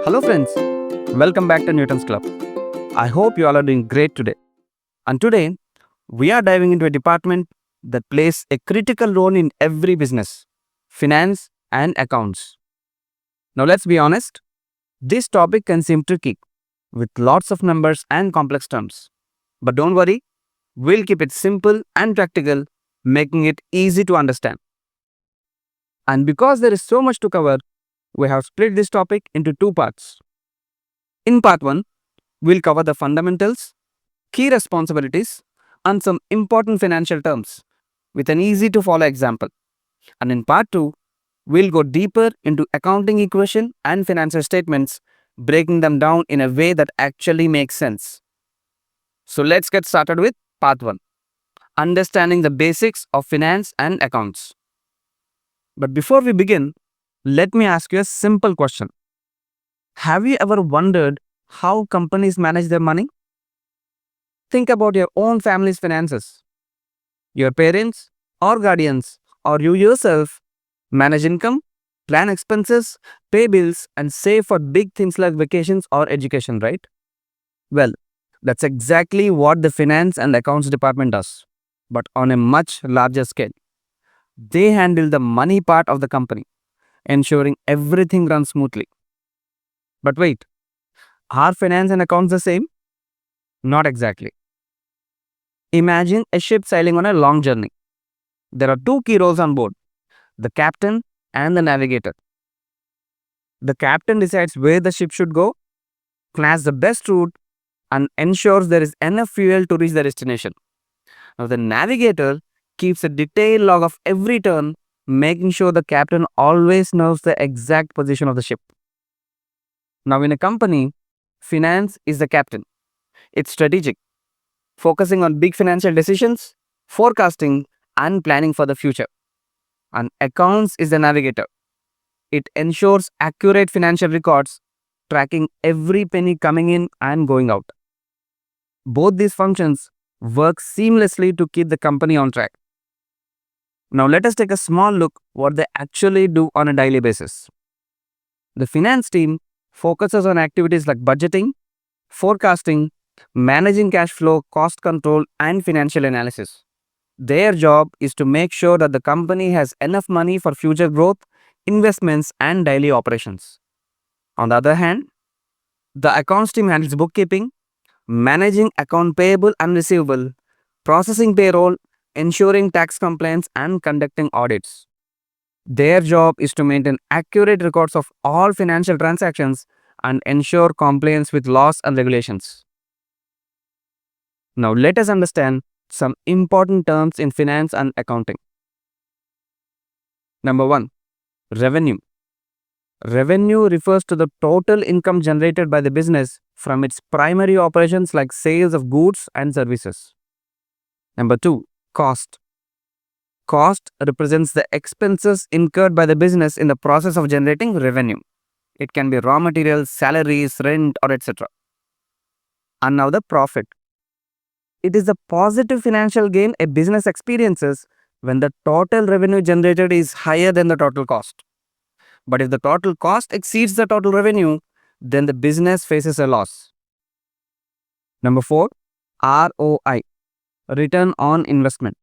Hello friends, welcome back to Newton's Club. I hope you all are doing great today. And today, we are diving into a department that plays a critical role in every business, finance and accounts. Now let's be honest, this topic can seem tricky with lots of numbers and complex terms. But don't worry, we'll keep it simple and practical, making it easy to understand. And because there is so much to cover, we have split this topic into two parts. In part 1, we'll cover the fundamentals, key responsibilities, and some important financial terms with an easy to follow example. And in part 2, we'll go deeper into accounting equation and financial statements, breaking them down in a way that actually makes sense. So let's get started with part 1, understanding the basics of finance and accounts. But before we begin, let me ask you a simple question. Have you ever wondered how companies manage their money? Think about your own family's finances. Your parents or guardians or you yourself manage income, plan expenses, pay bills, and save for big things like vacations or education, right? Well, that's exactly what the finance and accounts department does, but on a much larger scale. They handle the money part of the company, ensuring everything runs smoothly. But wait, are finance and accounts the same? Not exactly. Imagine a ship sailing on a long journey. There are two key roles on board, the captain and the navigator. The captain decides where the ship should go, plans the best route, and ensures there is enough fuel to reach the destination. Now, the navigator keeps a detailed log of every turn, making sure the captain always knows the exact position of the ship. Now, in a company, finance is the captain. It's strategic, focusing on big financial decisions, forecasting, and planning for the future. And accounts is the navigator. It ensures accurate financial records, tracking every penny coming in and going out. Both these functions work seamlessly to keep the company on track. Now let us take a small look what they actually do on a daily basis. The finance team focuses on activities like budgeting, forecasting, managing cash flow, cost control, and financial analysis. Their job is to make sure that the company has enough money for future growth, investments, and daily operations. On the other hand, the accounts team handles bookkeeping, managing account payable and receivable, processing payroll, ensuring tax compliance, and conducting audits. Their job is to maintain accurate records of all financial transactions and ensure compliance with laws and regulations. Now let us understand some important terms in finance and accounting. Number 1, revenue. Revenue refers to the total income generated by the business from its primary operations like sales of goods and services. Number 2, cost. Cost represents the expenses incurred by the business in the process of generating revenue. It can be raw materials, salaries, rent, or etc. And now the profit. It is the positive financial gain a business experiences when the total revenue generated is higher than the total cost. But if the total cost exceeds the total revenue, then the business faces a loss. Number 4, ROI, return on investment.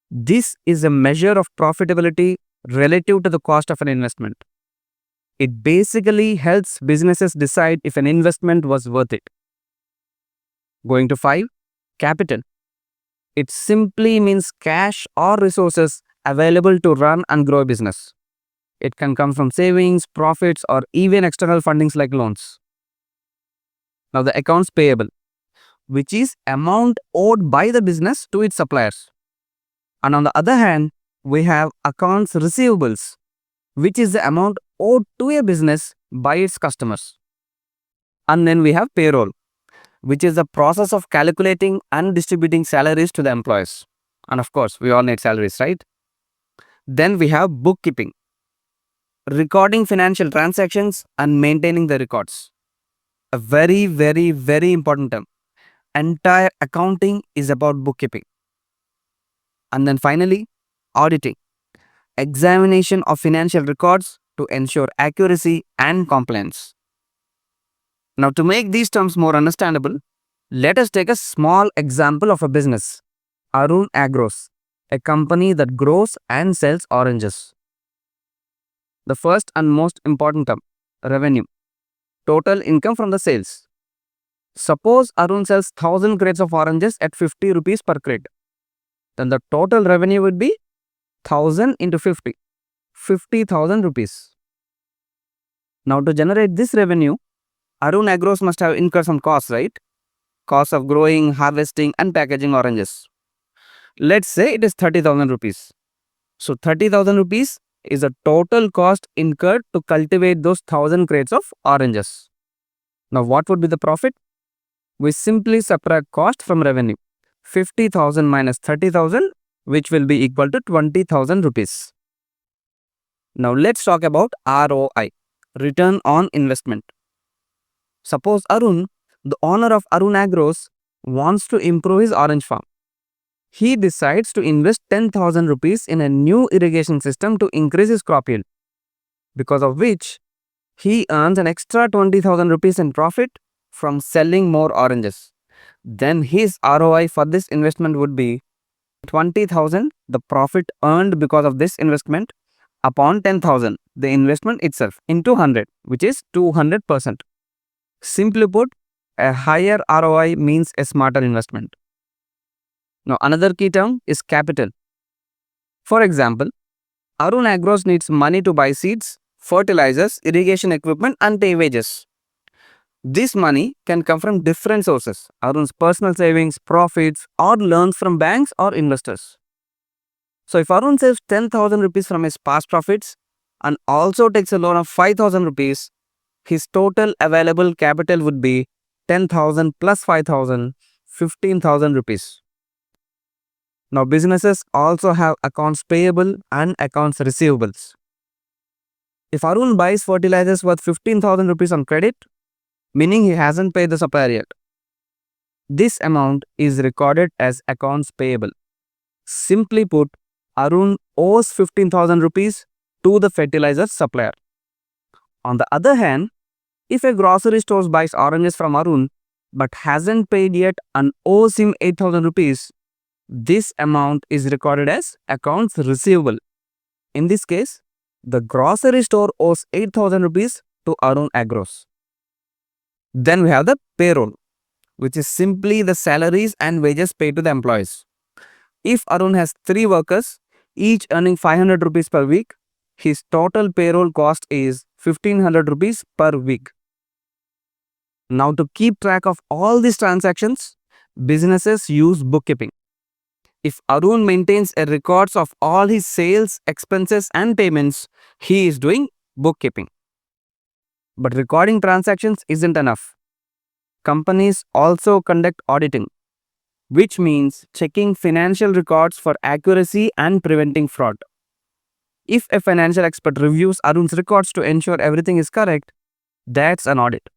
This is a measure of profitability relative to the cost of an investment. It basically helps businesses decide if an investment was worth it. Going to 5, capital. It simply means cash or resources available to run and grow a business. It can come from savings, profits, or even external fundings like loans. Now the accounts payable, which is amount owed by the business to its suppliers. And on the other hand, we have accounts receivables, which is the amount owed to a business by its customers. And then we have payroll, which is the process of calculating and distributing salaries to the employees. And of course, we all need salaries, right? Then we have bookkeeping, recording financial transactions and maintaining the records. A very, very, very important term. Entire accounting is about bookkeeping. And then finally, auditing, examination of financial records to ensure accuracy and compliance. Now, to make these terms more understandable, let us take a small example of a business, Arun Agros, a company that grows and sells oranges. The first and most important term, revenue, total income from the sales. Suppose Arun sells 1000 crates of oranges at 50 rupees per crate. Then the total revenue would be 1000 into 50, 50,000 rupees. Now, to generate this revenue, Arun Agros must have incurred some costs, right? Cost of growing, harvesting, and packaging oranges. Let's say it is 30,000 rupees. So 30,000 rupees is the total cost incurred to cultivate those 1000 crates of oranges. Now, what would be the profit? We simply subtract cost from revenue. 50,000 minus 30,000, which will be equal to 20,000 rupees. Now, let's talk about ROI, return on investment. Suppose Arun, the owner of Arun Agros, wants to improve his orange farm. He decides to invest 10,000 rupees in a new irrigation system to increase his crop yield, because of which he earns an extra 20,000 rupees in profit from selling more oranges. Then his ROI for this investment would be 20,000, the profit earned because of this investment, upon 10,000, the investment itself, into 100, which is 200%. Simply put, a higher ROI means a smarter investment. Now, another key term is capital. For example, Arun Agros needs money to buy seeds, fertilizers, irrigation equipment, and pay wages. This money can come from different sources: Arun's personal savings, profits, or loans from banks or investors. So, if Arun saves 10,000 rupees from his past profits and also takes a loan of 5,000 rupees, his total available capital would be 10,000 plus 5,000, 15,000 rupees. Now, businesses also have accounts payable and accounts receivables. If Arun buys fertilizers worth 15,000 rupees on credit, meaning he hasn't paid the supplier yet, this amount is recorded as accounts payable. Simply put, Arun owes 15,000 rupees to the fertilizer supplier. On the other hand, if a grocery store buys oranges from Arun but hasn't paid yet and owes him 8,000 rupees, this amount is recorded as accounts receivable. In this case, the grocery store owes 8,000 rupees to Arun Agros. Then we have the payroll, which is simply the salaries and wages paid to the employees. If Arun has 3 workers, each earning 500 rupees per week, his total payroll cost is 1,500 rupees per week. Now, to keep track of all these transactions, businesses use bookkeeping. If Arun maintains a records of all his sales, expenses, and payments, he is doing bookkeeping. But recording transactions isn't enough. Companies also conduct auditing, which means checking financial records for accuracy and preventing fraud. If a financial expert reviews Arun's records to ensure everything is correct, that's an audit.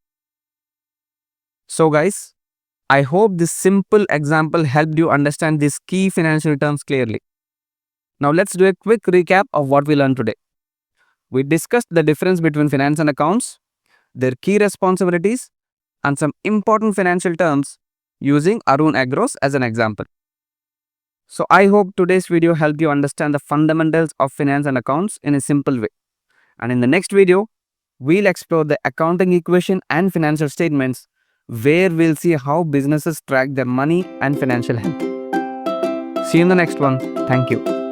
So guys, I hope this simple example helped you understand these key financial terms clearly. Now let's do a quick recap of what we learned today. We discussed the difference between finance and accounts, their key responsibilities, and some important financial terms using Arun Agros as an example. So I hope today's video helped you understand the fundamentals of finance and accounts in a simple way. And in the next video, we'll explore the accounting equation and financial statements, where we'll see how businesses track their money and financial health. See you in the next one. Thank you.